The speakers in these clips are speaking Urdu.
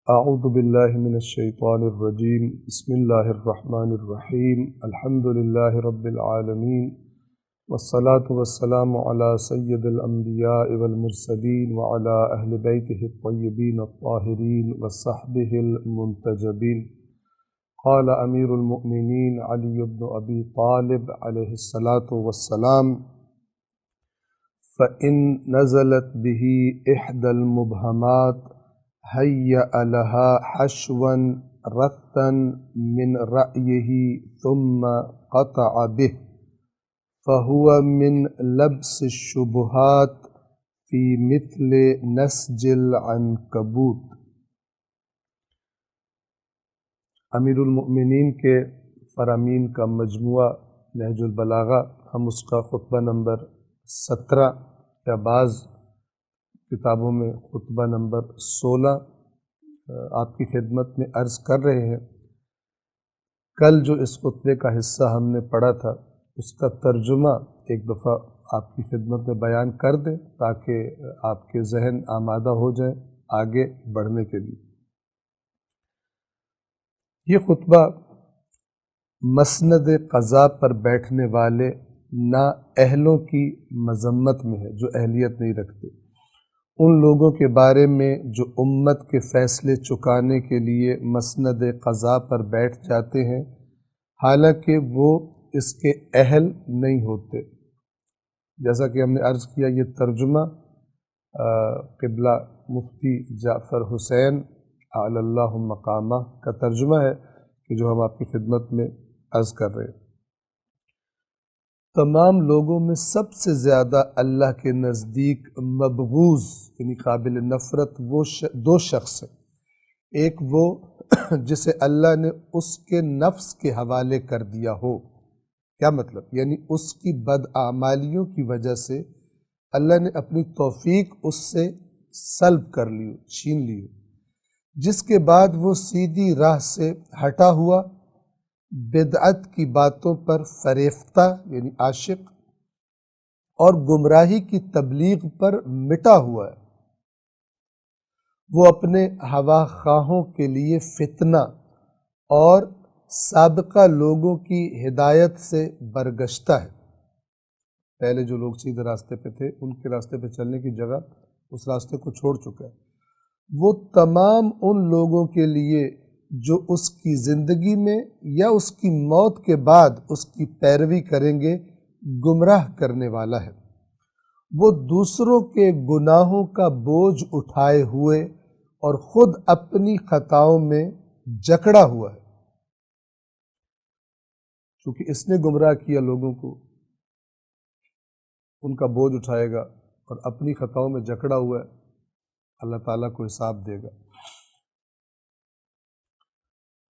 اعوذ باللہ من الشیطان الرجیم بسم اللہ الرحمن الرحیم الحمد للہ رب العالمین والصلاة والسلام علی سید الانبیاء والمرسلین وعلی اہل بیتہ الطیبین الطاہرین وصحبہ المنتجبین قال امیر المؤمنین علی بن ابی طالب علیہ الصلاة والسلام فإن نزلت به إحدى المبهمات هيأ لها حشوا رثا من رأيه ثم قطع به فهو من لبس الشبهات في مثل نسج العنكبوت۔ امیر المؤمنین کے فرامین کا مجموعہ نہج البلاغہ، ہم اس کا خطبہ نمبر 17 یا بعض کتابوں میں خطبہ نمبر 16 آپ کی خدمت میں عرض کر رہے ہیں۔ کل جو اس خطبے کا حصہ ہم نے پڑھا تھا اس کا ترجمہ ایک دفعہ آپ کی خدمت میں بیان کر دیں تاکہ آپ کے ذہن آمادہ ہو جائیں آگے بڑھنے کے لیے۔ یہ خطبہ مسند قضا پر بیٹھنے والے نااہلوں کی مذمت میں ہے جو اہلیت نہیں رکھتے، ان لوگوں کے بارے میں جو امت کے فیصلے چکانے کے لیے مسند قضا پر بیٹھ جاتے ہیں حالانکہ وہ اس کے اہل نہیں ہوتے۔ جیسا کہ ہم نے عرض کیا، یہ ترجمہ قبلہ مفتی جعفر حسین اعلی اللہ مقامہ کا ترجمہ ہے کہ جو ہم آپ کی خدمت میں عرض کر رہے ہیں۔ تمام لوگوں میں سب سے زیادہ اللہ کے نزدیک مبغوض یعنی قابل نفرت وہ دو شخص ہیں۔ ایک وہ جسے اللہ نے اس کے نفس کے حوالے کر دیا ہو۔ کیا مطلب؟ یعنی اس کی بداعمالیوں کی وجہ سے اللہ نے اپنی توفیق اس سے سلب کر لی ہو، چھین لی ہو، جس کے بعد وہ سیدھی راہ سے ہٹا ہوا، بدعت کی باتوں پر فریفتہ یعنی عاشق اور گمراہی کی تبلیغ پر مٹا ہوا ہے۔ وہ اپنے ہوا خواہوں کے لیے فتنہ اور سابقہ لوگوں کی ہدایت سے برگشتہ ہے۔ پہلے جو لوگ سیدھے راستے پہ تھے ان کے راستے پہ چلنے کی جگہ اس راستے کو چھوڑ چکا ہے۔ وہ تمام ان لوگوں کے لیے جو اس کی زندگی میں یا اس کی موت کے بعد اس کی پیروی کریں گے گمراہ کرنے والا ہے۔ وہ دوسروں کے گناہوں کا بوجھ اٹھائے ہوئے اور خود اپنی خطاؤں میں جکڑا ہوا ہے۔ چونکہ اس نے گمراہ کیا لوگوں کو، ان کا بوجھ اٹھائے گا اور اپنی خطاؤں میں جکڑا ہوا ہے، اللہ تعالیٰ کو حساب دے گا۔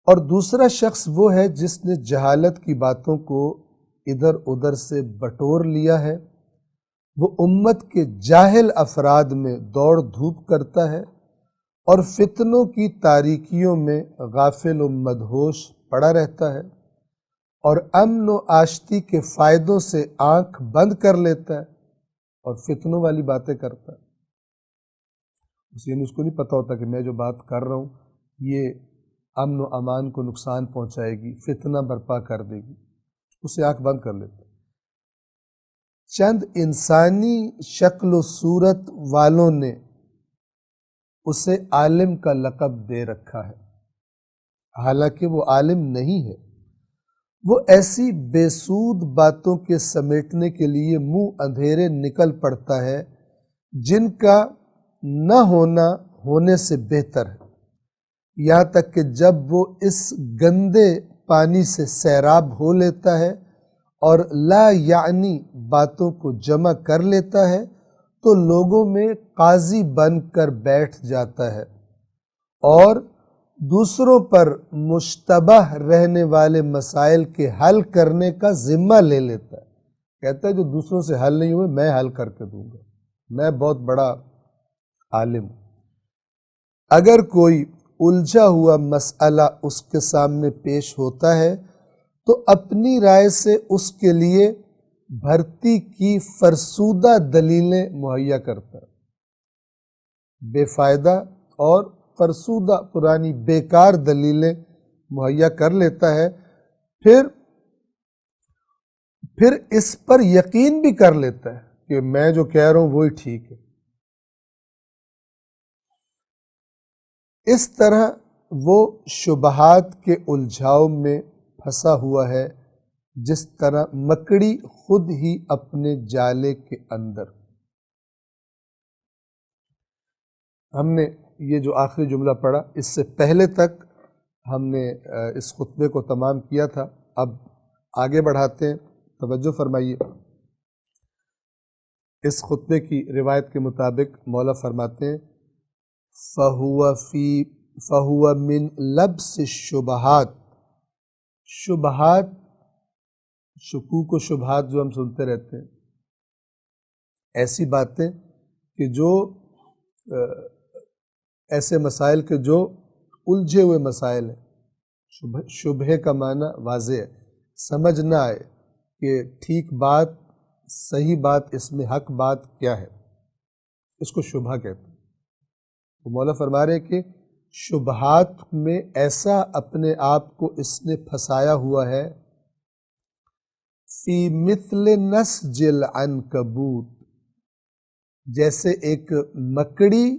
اور دوسرا شخص وہ ہے جس نے جہالت کی باتوں کو ادھر ادھر سے بٹور لیا ہے۔ وہ امت کے جاہل افراد میں دوڑ دھوپ کرتا ہے اور فتنوں کی تاریکیوں میں غافل و مدہوش پڑا رہتا ہے اور امن و آشتی کے فائدوں سے آنکھ بند کر لیتا ہے اور فتنوں والی باتیں کرتا ہے۔ اس کو نہیں پتہ ہوتا کہ میں جو بات کر رہا ہوں یہ امن و امان کو نقصان پہنچائے گی، فتنہ برپا کر دے گی، اسے آنکھ بند کر لیتا ہے۔ چند انسانی شکل و صورت والوں نے اسے عالم کا لقب دے رکھا ہے، حالانکہ وہ عالم نہیں ہے۔ وہ ایسی بے سود باتوں کے سمیٹنے کے لیے منہ اندھیرے نکل پڑتا ہے جن کا نہ ہونا ہونے سے بہتر ہے، یہاں تک کہ جب وہ اس گندے پانی سے سیراب ہو لیتا ہے اور لا یعنی باتوں کو جمع کر لیتا ہے تو لوگوں میں قاضی بن کر بیٹھ جاتا ہے اور دوسروں پر مشتبہ رہنے والے مسائل کے حل کرنے کا ذمہ لے لیتا ہے۔ کہتا ہے جو دوسروں سے حل نہیں ہوئے میں حل کر کے دوں گا، میں بہت بڑا عالم ہوں۔ اگر کوئی الجھا ہوا مسئلہ اس کے سامنے پیش ہوتا ہے تو اپنی رائے سے اس کے لیے بھرتی کی فرسودہ دلیلیں مہیا کرتا ہے۔ بے فائدہ اور فرسودہ پرانی بیکار دلیلیں مہیا کر لیتا ہے، پھر اس پر یقین بھی کر لیتا ہے کہ میں جو کہہ رہا ہوں وہی ٹھیک ہے۔ اس طرح وہ شبہات کے الجھاؤ میں پھنسا ہوا ہے جس طرح مکڑی خود ہی اپنے جالے کے اندر۔ ہم نے یہ جو آخری جملہ پڑھا، اس سے پہلے تک ہم نے اس خطبے کو تمام کیا تھا، اب آگے بڑھاتے ہیں، توجہ فرمائیے۔ اس خطبے کی روایت کے مطابق مولا فرماتے ہیں فَهُوَ مِن لَبْسِ الشُّبہات، شبہات، شکوک و شبہات جو ہم سنتے رہتے ہیں، ایسی باتیں کہ جو ایسے مسائل کے جو الجھے ہوئے مسائل ہیں، شبہ کا معنی واضح ہے، سمجھ نہ آئے کہ ٹھیک بات، صحیح بات، اس میں حق بات کیا ہے، اس کو شبہ کہتے ہیں۔ تو مولا فرما رہے کہ شبہات میں ایسا اپنے آپ کو اس نے پھنسایا ہوا ہے، فی مثل نسج العنکبوت، جیسے ایک مکڑی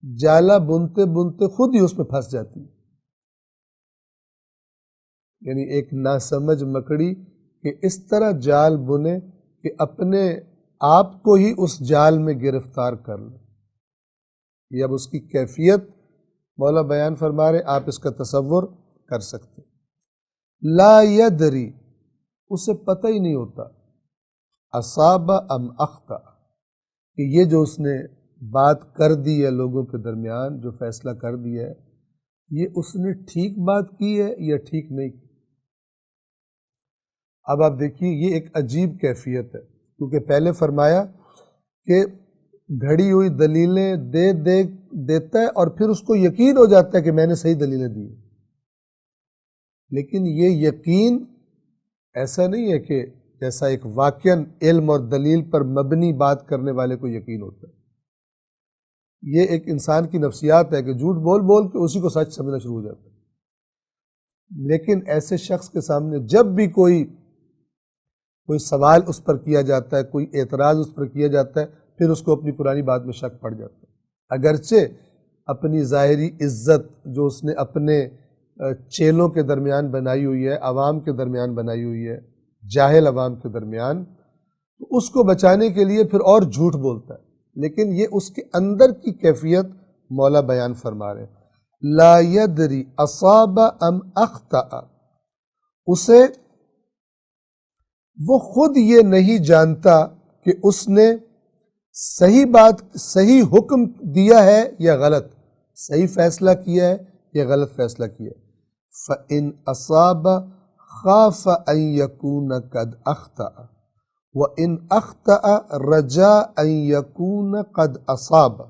جالا بنتے بنتے خود ہی اس میں پھنس جاتی ہے، یعنی ایک ناسمجھ مکڑی کہ اس طرح جال بنے کہ اپنے آپ کو ہی اس جال میں گرفتار کر لے۔ یہ اب اس کی کیفیت مولا بیان فرما رہے، آپ اس کا تصور کر سکتے۔ لا یدری، اسے پتہ ہی نہیں ہوتا، اصاب ام اخطا، کہ یہ جو اس نے بات کر دی ہے لوگوں کے درمیان، جو فیصلہ کر دیا ہے، یہ اس نے ٹھیک بات کی ہے یا ٹھیک نہیں کی۔ اب آپ دیکھیے یہ ایک عجیب کیفیت ہے، کیونکہ پہلے فرمایا کہ گھڑی ہوئی دلیلیں دیتا ہے اور پھر اس کو یقین ہو جاتا ہے کہ میں نے صحیح دلیلیں دی، لیکن یہ یقین ایسا نہیں ہے کہ جیسا ایک واقعاً علم اور دلیل پر مبنی بات کرنے والے کو یقین ہوتا ہے۔ یہ ایک انسان کی نفسیات ہے کہ جھوٹ بول بول کے اسی کو سچ سمجھنا شروع ہو جاتا ہے، لیکن ایسے شخص کے سامنے جب بھی کوئی سوال اس پر کیا جاتا ہے، کوئی اعتراض اس پر کیا جاتا ہے، پھر اس کو اپنی پرانی بات میں شک پڑ جاتا ہے، اگرچہ اپنی ظاہری عزت جو اس نے اپنے چیلوں کے درمیان بنائی ہوئی ہے، عوام کے درمیان بنائی ہوئی ہے، جاہل عوام کے درمیان، تو اس کو بچانے کے لیے پھر اور جھوٹ بولتا ہے، لیکن یہ اس کے اندر کی کیفیت مولا بیان فرما رہے ہیں۔ لا یدری اصاب ام اخطأ، اسے وہ خود یہ نہیں جانتا کہ اس نے صحیح بات، صحیح حکم دیا ہے یا غلط، صحیح فیصلہ کیا ہے یا غلط فیصلہ کیا ہے۔ فَإِنْ أَصَابَ خَافَ أَنْ يَكُونَ قَدْ أَخْطَأَ وَإِنْ أَخْطَأَ رَجَا أَنْ يَكُونَ قَدْ أَصَابَ،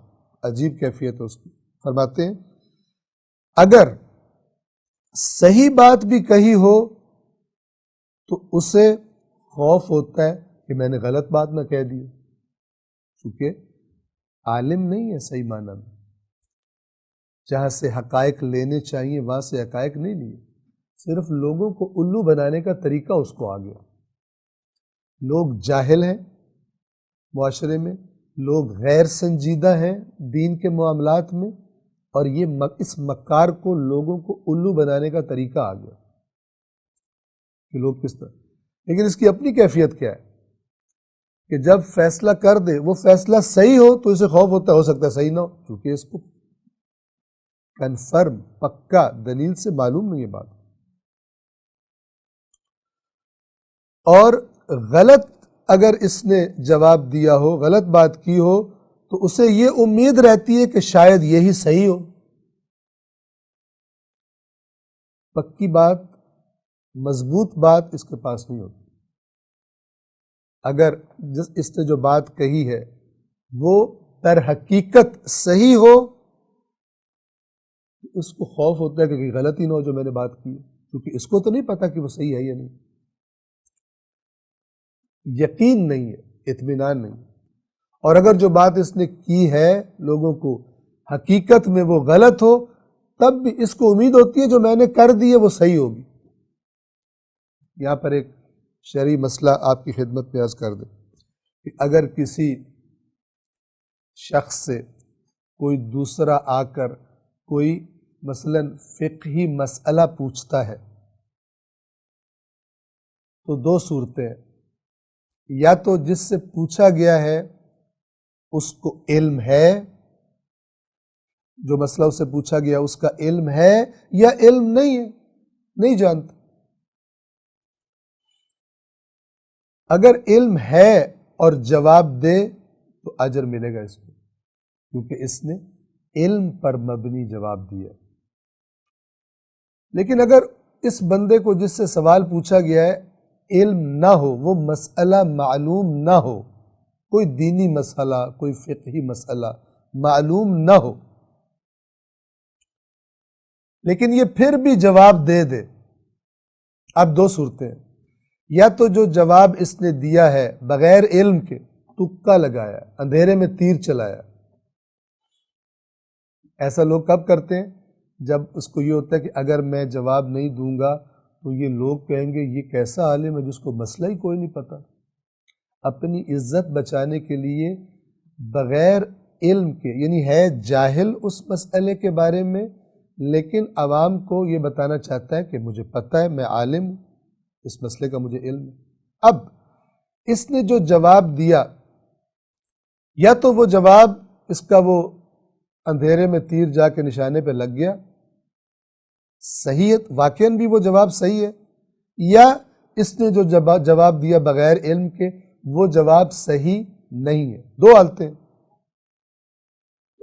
عجیب کیفیت ہے اس کی۔ فرماتے ہیں اگر صحیح بات بھی کہی ہو تو اسے خوف ہوتا ہے کہ میں نے غلط بات نہ کہہ دی، کیونکہ عالم نہیں ہے صحیح معنی میں، جہاں سے حقائق لینے چاہیے وہاں سے حقائق نہیں لیے، صرف لوگوں کو الو بنانے کا طریقہ اس کو آ گیا۔ لوگ جاہل ہیں معاشرے میں، لوگ غیر سنجیدہ ہیں دین کے معاملات میں، اور یہ اس مکار کو لوگوں کو الو بنانے کا طریقہ آ گیا کہ لوگ کس طرح، لیکن اس کی اپنی کیفیت کیا ہے کہ جب فیصلہ کر دے، وہ فیصلہ صحیح ہو تو اسے خوف ہوتا ہو سکتا ہے صحیح نہ ہو، کیونکہ اس کو کنفرم، پکا دلیل سے معلوم نہیں یہ بات، اور غلط اگر اس نے جواب دیا ہو، غلط بات کی ہو، تو اسے یہ امید رہتی ہے کہ شاید یہی صحیح ہو۔ پکی بات، مضبوط بات اس کے پاس نہیں ہوتی۔ اگر اس نے جو بات کہی ہے وہ در حقیقت صحیح ہو، اس کو خوف ہوتا ہے کہ کوئی غلطی نہ ہو جو میں نے بات کی، کیونکہ اس کو تو نہیں پتا کہ وہ صحیح ہے یا نہیں، یقین نہیں ہے، اطمینان نہیں ہے۔ اور اگر جو بات اس نے کی ہے لوگوں کو حقیقت میں وہ غلط ہو، تب بھی اس کو امید ہوتی ہے جو میں نے کر دی ہے وہ صحیح ہوگی۔ یہاں پر ایک شرعی مسئلہ آپ کی خدمت میں عرض کر دیں کہ اگر کسی شخص سے کوئی دوسرا آ کر کوئی مثلاً فقہی مسئلہ پوچھتا ہے تو دو صورتیں ہیں، یا تو جس سے پوچھا گیا ہے اس کو علم ہے، جو مسئلہ اس سے پوچھا گیا اس کا علم ہے، یا علم نہیں ہے، نہیں جانتا۔ اگر علم ہے اور جواب دے تو اجر ملے گا اس کو، کیونکہ اس نے علم پر مبنی جواب دیا۔ لیکن اگر اس بندے کو جس سے سوال پوچھا گیا ہے علم نہ ہو، وہ مسئلہ معلوم نہ ہو، کوئی دینی مسئلہ، کوئی فقہی مسئلہ معلوم نہ ہو، لیکن یہ پھر بھی جواب دے دے، اب دو صورتیں ہیں، یا تو جو جواب اس نے دیا ہے بغیر علم کے، تکا لگایا، اندھیرے میں تیر چلایا۔ ایسا لوگ کب کرتے ہیں؟ جب اس کو یہ ہوتا ہے کہ اگر میں جواب نہیں دوں گا تو یہ لوگ کہیں گے یہ کیسا عالم ہے جس کو مسئلہ ہی کوئی نہیں پتہ۔ اپنی عزت بچانے کے لیے بغیر علم کے، یعنی ہے جاہل اس مسئلے کے بارے میں، لیکن عوام کو یہ بتانا چاہتا ہے کہ مجھے پتہ ہے، میں عالم ہوں، اس مسئلے کا مجھے علم ہے۔ اب اس نے جو جواب دیا، یا تو وہ جواب اس کا وہ اندھیرے میں تیر جا کے نشانے پہ لگ گیا، صحیح ہے، واقعاً بھی وہ جواب صحیح ہے، یا اس نے جو جواب دیا بغیر علم کے وہ جواب صحیح نہیں ہے۔ دو حالتیں،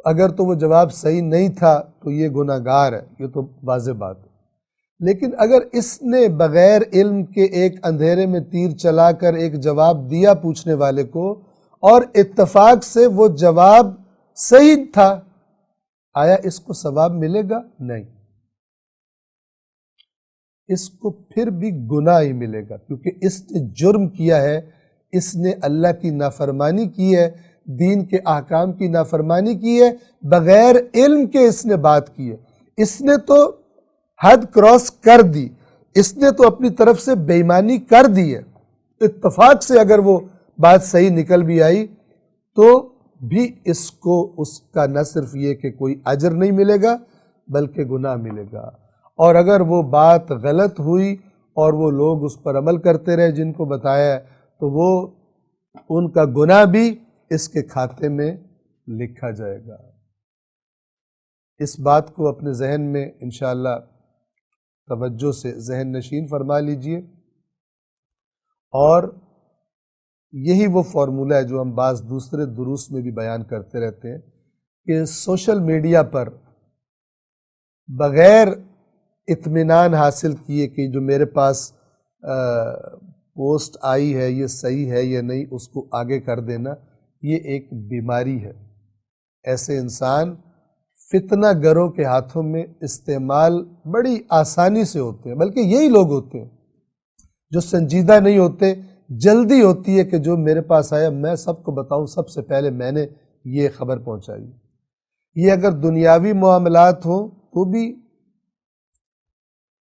اگر تو وہ جواب صحیح نہیں تھا تو یہ گناہ گار ہے، یہ تو واضح بات ہے۔ لیکن اگر اس نے بغیر علم کے ایک اندھیرے میں تیر چلا کر ایک جواب دیا پوچھنے والے کو، اور اتفاق سے وہ جواب صحیح تھا، آیا اس کو ثواب ملے گا؟ نہیں، اس کو پھر بھی گناہ ہی ملے گا، کیونکہ اس نے جرم کیا ہے، اس نے اللہ کی نافرمانی کی ہے، دین کے احکام کی نافرمانی کی ہے، بغیر علم کے اس نے بات کی ہے، اس نے تو حد کراس کر دی، اس نے تو اپنی طرف سے بے ایمانی کر دی ہے۔ اتفاق سے اگر وہ بات صحیح نکل بھی آئی تو بھی اس کو اس کا نہ صرف یہ کہ کوئی اجر نہیں ملے گا بلکہ گناہ ملے گا، اور اگر وہ بات غلط ہوئی اور وہ لوگ اس پر عمل کرتے رہے جن کو بتایا ہے تو وہ ان کا گناہ بھی اس کے کھاتے میں لکھا جائے گا۔ اس بات کو اپنے ذہن میں انشاءاللہ توجہ سے ذہن نشین فرما لیجئے، اور یہی وہ فارمولہ ہے جو ہم بعض دوسرے دروس میں بھی بیان کرتے رہتے ہیں کہ سوشل میڈیا پر بغیر اطمینان حاصل کیے کہ جو میرے پاس پوسٹ آئی ہے یہ صحیح ہے یا نہیں، اس کو آگے کر دینا، یہ ایک بیماری ہے۔ ایسے انسان فتنہ گروں کے ہاتھوں میں استعمال بڑی آسانی سے ہوتے ہیں، بلکہ یہی لوگ ہوتے ہیں جو سنجیدہ نہیں ہوتے، جلدی ہوتی ہے کہ جو میرے پاس آیا میں سب کو بتاؤں، سب سے پہلے میں نے یہ خبر پہنچائی۔ یہ اگر دنیاوی معاملات ہوں تو بھی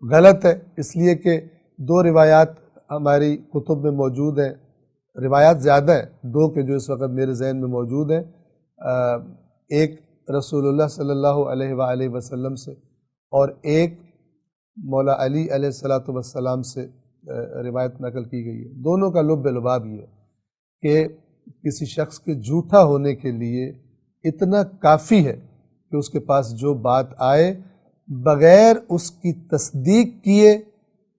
غلط ہے، اس لیے کہ دو روایات ہماری کتب میں موجود ہیں، روایات زیادہ ہیں، دو کہ جو اس وقت میرے ذہن میں موجود ہیں، ایک رسول اللہ صلی اللہ علیہ وآلہ وسلم سے اور ایک مولا علی علیہ السلام سے روایت نقل کی گئی ہے۔ دونوں کا لب لباب یہ ہے کہ کسی شخص کے جھوٹا ہونے کے لیے اتنا کافی ہے کہ اس کے پاس جو بات آئے بغیر اس کی تصدیق کیے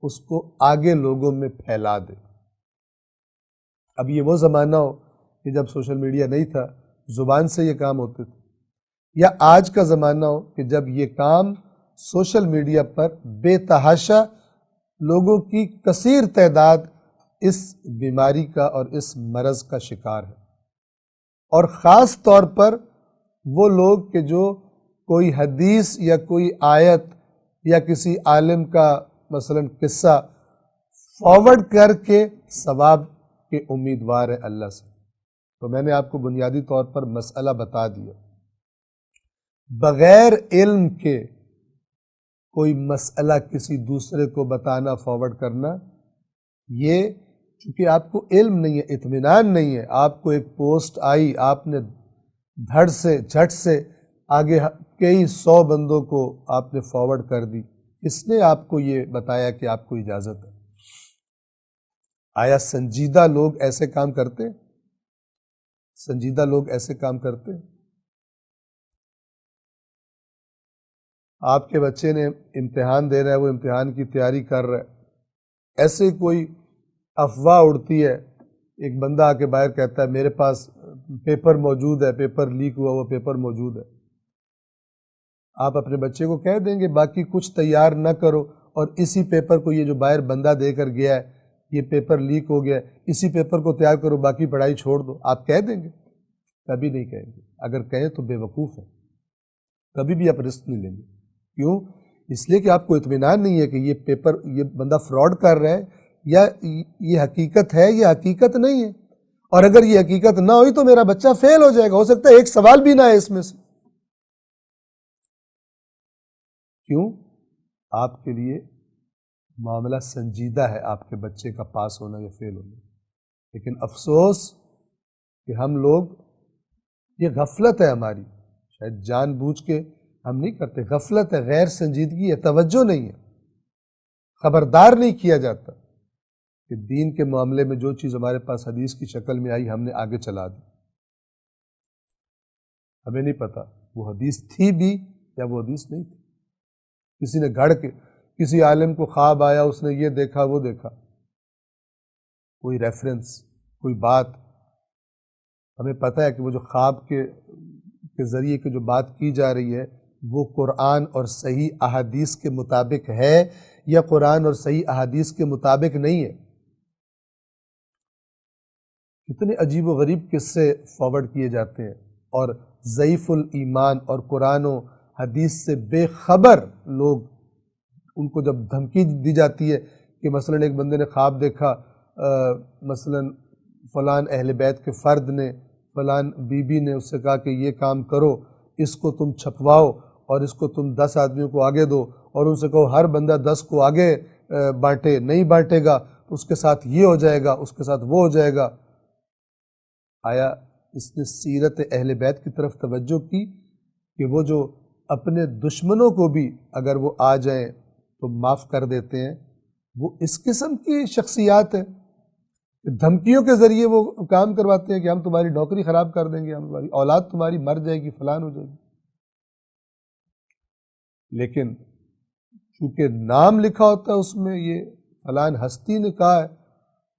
اس کو آگے لوگوں میں پھیلا دے۔ اب یہ وہ زمانہ ہو کہ جب سوشل میڈیا نہیں تھا، زبان سے یہ کام ہوتے تھے، یا آج کا زمانہ ہو کہ جب یہ کام سوشل میڈیا پر بے تحاشا لوگوں کی کثیر تعداد اس بیماری کا اور اس مرض کا شکار ہے، اور خاص طور پر وہ لوگ کہ جو کوئی حدیث یا کوئی آیت یا کسی عالم کا مثلا قصہ فارورڈ کر کے ثواب کے امیدوار ہے اللہ سے۔ تو میں نے آپ کو بنیادی طور پر مسئلہ بتا دیا، بغیر علم کے کوئی مسئلہ کسی دوسرے کو بتانا، فارورڈ کرنا، یہ چونکہ آپ کو علم نہیں ہے، اطمینان نہیں ہے، آپ کو ایک پوسٹ آئی، آپ نے دھڑ سے جھٹ سے آگے کئی 100 بندوں کو آپ نے فارورڈ کر دی، اس نے آپ کو یہ بتایا کہ آپ کو اجازت ہے؟ آیا سنجیدہ لوگ ایسے کام کرتے؟ سنجیدہ لوگ ایسے کام کرتے؟ آپ کے بچے نے امتحان دے رہا ہے، وہ امتحان کی تیاری کر رہا ہے، ایسے کوئی افواہ اڑتی ہے، ایک بندہ آ کے باہر کہتا ہے میرے پاس پیپر موجود ہے، پیپر لیک ہوا وہ پیپر موجود ہے، آپ اپنے بچے کو کہہ دیں گے باقی کچھ تیار نہ کرو، اور اسی پیپر کو یہ جو باہر بندہ دے کر گیا ہے یہ پیپر لیک ہو گیا ہے، اسی پیپر کو تیار کرو، باقی پڑھائی چھوڑ دو؟ آپ کہہ دیں گے؟ کبھی نہیں کہیں گے، اگر کہیں تو بے وقوف ہیں، کبھی بھی آپ رسک نہیں لیں گے۔ کیوں؟ اس لیے کہ آپ کو اطمینان نہیں ہے کہ یہ پیپر یہ بندہ فراڈ کر رہا ہے یا یہ حقیقت ہے یا حقیقت نہیں ہے، اور اگر یہ حقیقت نہ ہوئی تو میرا بچہ فیل ہو جائے گا، ہو سکتا ہے ایک سوال بھی نہ ہے اس میں سے۔ کیوں؟ آپ کے لیے معاملہ سنجیدہ ہے آپ کے بچے کا پاس ہونا یا فیل ہونا، لیکن افسوس کہ ہم لوگ، یہ غفلت ہے ہماری، شاید جان بوجھ کے ہم نہیں کرتے، غفلت ہے، غیر سنجیدگی ہے، توجہ نہیں ہے، خبردار نہیں کیا جاتا کہ دین کے معاملے میں جو چیز ہمارے پاس حدیث کی شکل میں آئی ہم نے آگے چلا دی، ہمیں نہیں پتا وہ حدیث تھی بھی یا وہ حدیث نہیں تھی، کسی نے گھڑ کے، کسی عالم کو خواب آیا، اس نے یہ دیکھا وہ دیکھا، کوئی ریفرنس، کوئی بات، ہمیں پتہ ہے کہ وہ جو خواب کے ذریعے کی جو بات کی جا رہی ہے وہ قرآن اور صحیح احادیث کے مطابق ہے یا قرآن اور صحیح احادیث کے مطابق نہیں ہے۔ کتنے عجیب و غریب قصے فارورڈ کیے جاتے ہیں، اور ضعیف الایمان اور قرآن و حدیث سے بے خبر لوگ، ان کو جب دھمکی دی جاتی ہے کہ مثلا ایک بندے نے خواب دیکھا، مثلا فلان اہل بیت کے فرد نے، فلان بی بی نے اس سے کہا کہ یہ کام کرو، اس کو تم چھپواؤ اور اس کو تم 10 آدمیوں کو آگے دو، اور ان سے کہو ہر بندہ 10 کو آگے بانٹے، نہیں بانٹے گا تو اس کے ساتھ یہ ہو جائے گا، اس کے ساتھ وہ ہو جائے گا۔ آیا اس نے سیرت اہل بیت کی طرف توجہ کی کہ وہ جو اپنے دشمنوں کو بھی اگر وہ آ جائیں تو معاف کر دیتے ہیں؟ وہ اس قسم کی شخصیات ہیں، دھمکیوں کے ذریعے وہ کام کرواتے ہیں کہ ہم تمہاری نوکری خراب کر دیں گے، ہم تمہاری اولاد تمہاری مر جائے گی، فلان ہو جائے گی۔ لیکن چونکہ نام لکھا ہوتا ہے اس میں یہ فلان ہستی نے کہا ہے،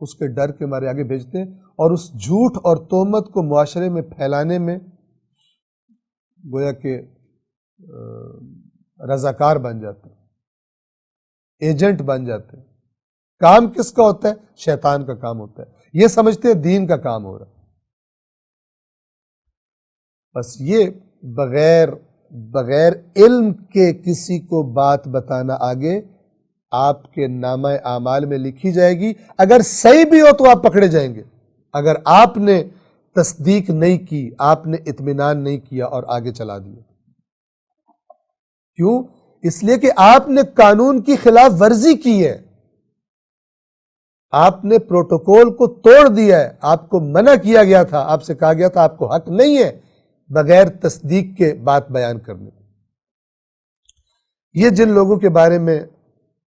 اس کے ڈر کے مارے آگے بھیجتے ہیں، اور اس جھوٹ اور تہمت کو معاشرے میں پھیلانے میں گویا کہ رضاکار بن جاتے ہیں، ایجنٹ بن جاتے ہیں۔ کام کس کا ہوتا ہے؟ شیطان کا کام ہوتا ہے، یہ سمجھتے ہیں دین کا کام ہو رہا ہے۔ بس یہ بغیر علم کے کسی کو بات بتانا آگے آپ کے نامہ اعمال میں لکھی جائے گی، اگر صحیح بھی ہو تو آپ پکڑے جائیں گے، اگر آپ نے تصدیق نہیں کی، آپ نے اطمینان نہیں کیا اور آگے چلا دیا۔ کیوں؟ اس لیے کہ آپ نے قانون کی خلاف ورزی کی ہے، آپ نے پروٹوکول کو توڑ دیا ہے، آپ کو منع کیا گیا تھا، آپ سے کہا گیا تھا آپ کو حق نہیں ہے بغیر تصدیق کے بات بیان کرنے۔ یہ جن لوگوں کے بارے میں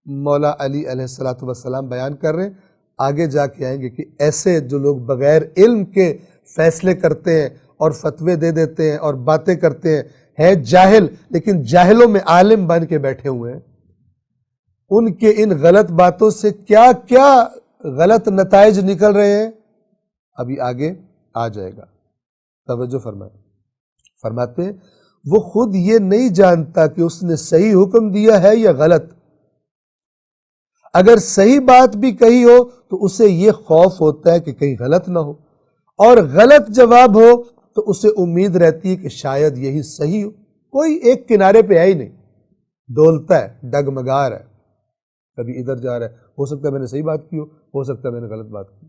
مولا علی علیہ السلام بیان کر رہے ہیں، آگے جا کے آئیں گے کہ ایسے جو لوگ بغیر علم کے فیصلے کرتے ہیں اور فتوے دے دیتے ہیں اور باتیں کرتے ہیں جاہل، لیکن جاہلوں میں عالم بن کے بیٹھے ہوئے ہیں، ان کے ان غلط باتوں سے کیا کیا غلط نتائج نکل رہے ہیں ابھی آگے آ جائے گا۔ توجہ فرمائیں، فرماتے ہیں وہ خود یہ نہیں جانتا کہ اس نے صحیح حکم دیا ہے یا غلط، اگر صحیح بات بھی کہی ہو تو اسے یہ خوف ہوتا ہے کہ کہیں غلط نہ ہو، اور غلط جواب ہو تو اسے امید رہتی ہے کہ شاید یہی صحیح ہو۔ کوئی ایک کنارے پہ ہے ہی نہیں، ڈولتا ہے، ڈگمگا رہا ہے، کبھی ادھر جا رہا ہے، ہو سکتا ہے میں نے صحیح بات کی ہو سکتا ہے میں نے غلط بات کی۔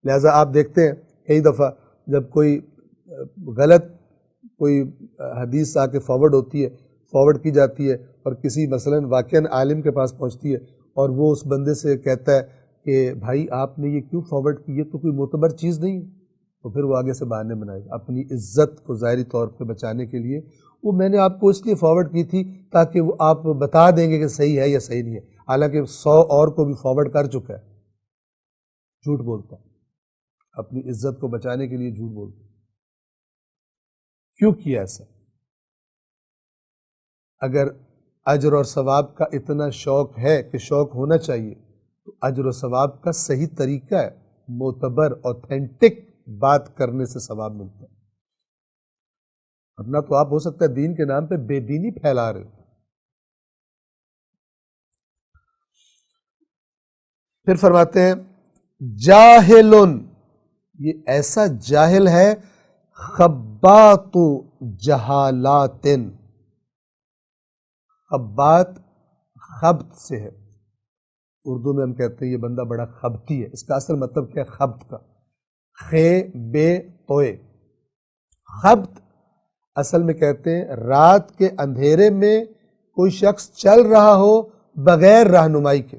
لہٰذا آپ دیکھتے ہیں کئی دفعہ جب کوئی غلط کوئی حدیث آ کے فارورڈ کی جاتی ہے اور کسی مثلاً واقعاً عالم کے پاس پہنچتی ہے اور وہ اس بندے سے کہتا ہے کہ بھائی آپ نے یہ کیوں فارورڈ کی، یہ تو کوئی معتبر چیز نہیں ہے، تو پھر وہ آگے سے بہانے بنائے گا اپنی عزت کو ظاہری طور پہ بچانے کے لیے۔ وہ میں نے آپ کو اس لیے فارورڈ کی تھی تاکہ وہ آپ بتا دیں گے کہ صحیح ہے یا صحیح نہیں ہے، حالانکہ 100 اور کو بھی فارورڈ کر چکا ہے۔ جھوٹ بولتا ہے، اپنی عزت کو بچانے کے لیے جھوٹ بولتا ہے۔ کیوں کیا ایسا؟ اگر اجر اور ثواب کا اتنا شوق ہے کہ شوق ہونا چاہیے تو اجر و ثواب کا صحیح طریقہ ہے، معتبر اوتھینٹک بات کرنے سے ثواب ملتا ہے، ورنہ تو آپ ہو سکتا ہے دین کے نام پہ بے دینی پھیلا رہے ہو۔ پھر فرماتے ہیں جاہلن، یہ ایسا جاہل ہے، خبات جہالات، خبات خبت سے ہے، اردو میں ہم کہتے ہیں یہ بندہ بڑا خبتی ہے، اس کا اصل مطلب کیا ہے خبت کا، خے بے توئے، خبت اصل میں کہتے ہیں رات کے اندھیرے میں کوئی شخص چل رہا ہو بغیر رہنمائی کے،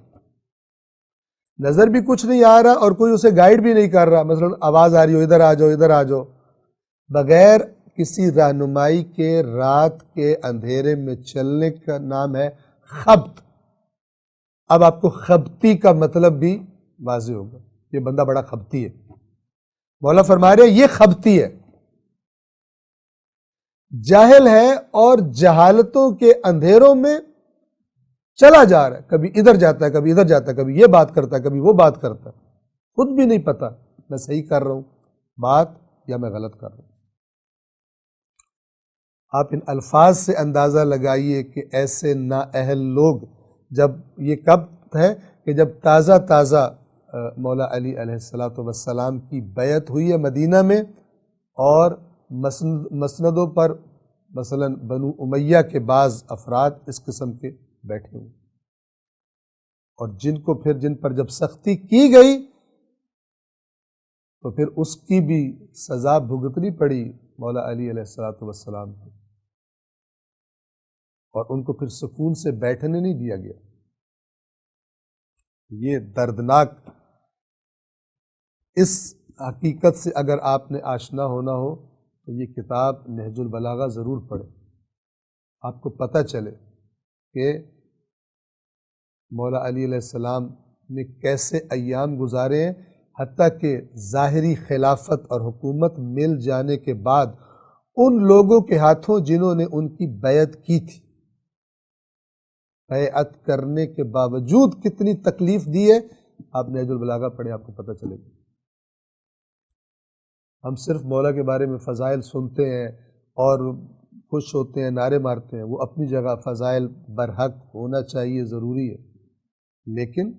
نظر بھی کچھ نہیں آ رہا اور کوئی اسے گائیڈ بھی نہیں کر رہا، مثلا آواز آ رہی ہو ادھر آ جاؤ ادھر آ جاؤ، بغیر کسی رہنمائی کے رات کے اندھیرے میں چلنے کا نام ہے خبت۔ اب آپ کو خبتی کا مطلب بھی واضح ہوگا، یہ بندہ بڑا خبتی ہے، مولا فرما رہے یہ خبتی ہے، جاہل ہے اور جہالتوں کے اندھیروں میں چلا جا رہا ہے، کبھی ادھر جاتا ہے کبھی ادھر جاتا ہے، کبھی یہ بات کرتا ہے کبھی وہ بات کرتا ہے، خود بھی نہیں پتا میں صحیح کر رہا ہوں بات یا میں غلط کر رہا ہوں۔ آپ ان الفاظ سے اندازہ لگائیے کہ ایسے نااہل لوگ، جب یہ کب ہے کہ جب تازہ تازہ مولا علی علیہ السلام کی بیعت ہوئی ہے مدینہ میں، اور مسندوں پر مثلا بنو امیہ کے بعض افراد اس قسم کے بیٹھے ہوئے، اور جن پر جب سختی کی گئی تو پھر اس کی بھی سزا بھگتنی پڑی مولا علی علیہ السلام کو، اور ان کو پھر سکون سے بیٹھنے نہیں دیا گیا۔ یہ دردناک، اس حقیقت سے اگر آپ نے آشنا ہونا ہو تو یہ کتاب نہج البلاغہ ضرور پڑھیں، آپ کو پتہ چلے کہ مولا علی علیہ السلام نے کیسے ایام گزارے ہیں، حتیٰ کہ ظاہری خلافت اور حکومت مل جانے کے بعد ان لوگوں کے ہاتھوں جنہوں نے ان کی بیعت کی تھی، بیعت کرنے کے باوجود کتنی تکلیف دی ہے، آپ نہج البلاغہ پڑھیں آپ کو پتہ چلے گا۔ ہم صرف مولا کے بارے میں فضائل سنتے ہیں اور خوش ہوتے ہیں، نعرے مارتے ہیں، وہ اپنی جگہ فضائل برحق ہونا چاہیے، ضروری ہے، لیکن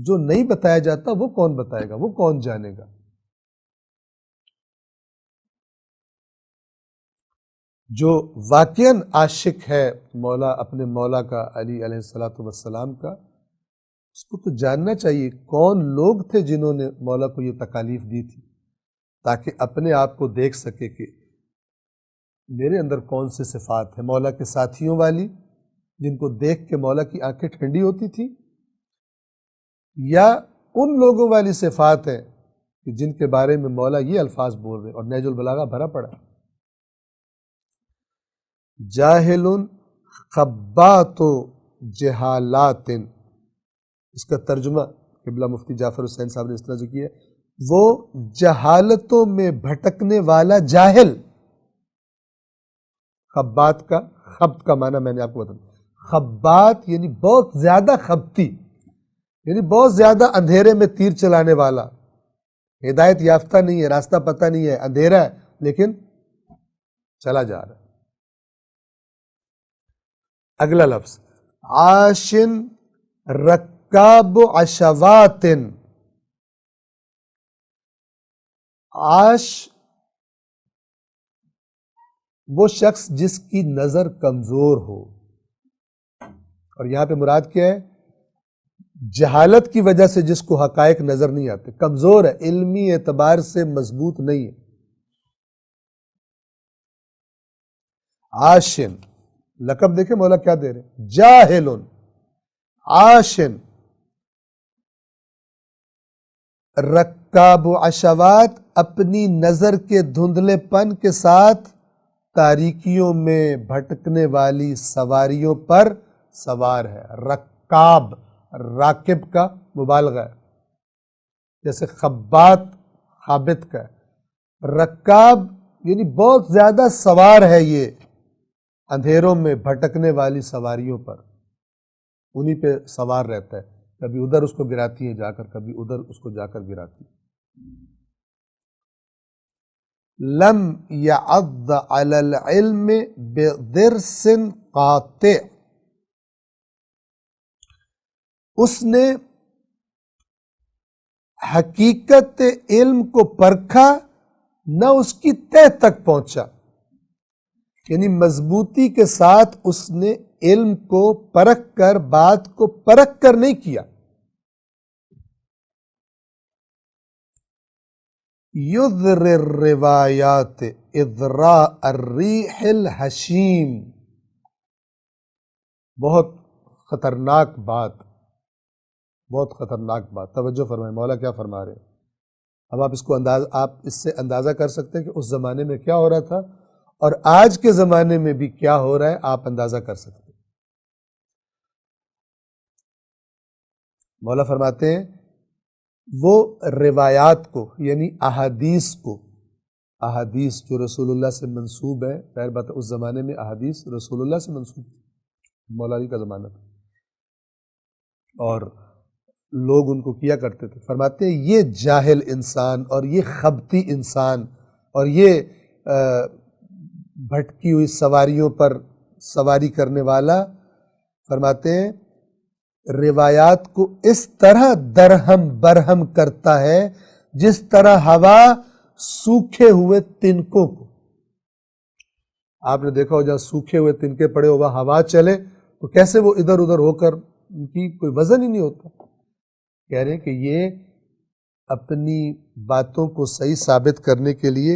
جو نہیں بتایا جاتا وہ کون بتائے گا، وہ کون جانے گا؟ جو واقعاً عاشق ہے مولا، اپنے مولا کا، علی علیہ السلام کا، اس کو تو جاننا چاہیے کون لوگ تھے جنہوں نے مولا کو یہ تکالیف دی تھی، تاکہ اپنے آپ کو دیکھ سکے کہ میرے اندر کون سے صفات ہیں، مولا کے ساتھیوں والی جن کو دیکھ کے مولا کی آنکھیں ٹھنڈی ہوتی تھی، یا ان لوگوں والی صفات ہیں کہ جن کے بارے میں مولا یہ الفاظ بول رہے ہیں، اور نہج البلاغہ بھرا پڑا۔ جاہل خبات جہالات، اس کا ترجمہ قبلہ مفتی جعفر حسین صاحب نے اس طرح سے کیا ہے، وہ جہالتوں میں بھٹکنے والا جاہل۔ خبات کا، خبت کا معنی میں نے آپ کو بتایا، خبات یعنی بہت زیادہ خبتی، یعنی بہت زیادہ اندھیرے میں تیر چلانے والا، ہدایت یافتہ نہیں ہے، راستہ پتہ نہیں ہے، اندھیرا ہے لیکن چلا جا رہا ہے۔ اگلا لفظ عاشن رکاب عشوات، عاش وہ شخص جس کی نظر کمزور ہو، اور یہاں پہ مراد کیا ہے؟ جہالت کی وجہ سے جس کو حقائق نظر نہیں آتے، کمزور ہے، علمی اعتبار سے مضبوط نہیں ہے، عاشن، لقب دیکھیں مولا کیا دے رہے، جاہل، عاشن، رکاب عشوات، اپنی نظر کے دھندلے پن کے ساتھ تاریکیوں میں بھٹکنے والی سواریوں پر سوار ہے۔ رکاب راکب کا مبالغہ ہے، جیسے خبات خابت کا ہے، رکاب یعنی بہت زیادہ سوار ہے، یہ اندھیروں میں بھٹکنے والی سواریوں پر، انہی پہ سوار رہتا ہے، کبھی ادھر اس کو گراتی ہیں جا کر، کبھی ادھر اس کو جا کر گراتی ہیں۔ لم یعض علی العلم بضرس قاطع، اس نے حقیقت علم کو پرکھا، نہ اس کی تہ تک پہنچا، یعنی مضبوطی کے ساتھ اس نے علم کو پرکھ کر، بات کو پرکھ کر نہیں کیا۔ یذر الروایات اذراء الریح الحشیم، بہت خطرناک بات، بہت خطرناک بات، توجہ فرمائیں مولا کیا فرما رہے ہیں۔ اب آپ اس سے اندازہ کر سکتے ہیں کہ اس زمانے میں کیا ہو رہا تھا اور آج کے زمانے میں بھی کیا ہو رہا ہے، آپ اندازہ کر سکتے ہیں۔ مولا فرماتے ہیں وہ روایات کو، یعنی احادیث کو، احادیث جو رسول اللہ سے منسوب ہے، ظاہر بات ہے اس زمانے میں احادیث رسول اللہ سے منسوب تھی، مولا علی کا زمانہ تھا، اور لوگ ان کو کیا کرتے تھے۔ فرماتے ہیں یہ جاہل انسان اور یہ خبتی انسان اور یہ بھٹکی ہوئی سواریوں پر سواری کرنے والا، فرماتے ہیں روایات کو اس طرح درہم برہم کرتا ہے جس طرح ہوا سوکھے ہوئے تنکوں کو، آپ نے دیکھا ہو جہاں سوکھے ہوئے تنکے پڑے ہو وہاں ہوا چلے تو کیسے وہ ادھر ادھر ہو کر ان کی کوئی وزن ہی نہیں ہوتا۔ کہہ رہے ہیں کہ یہ اپنی باتوں کو صحیح ثابت کرنے کے لیے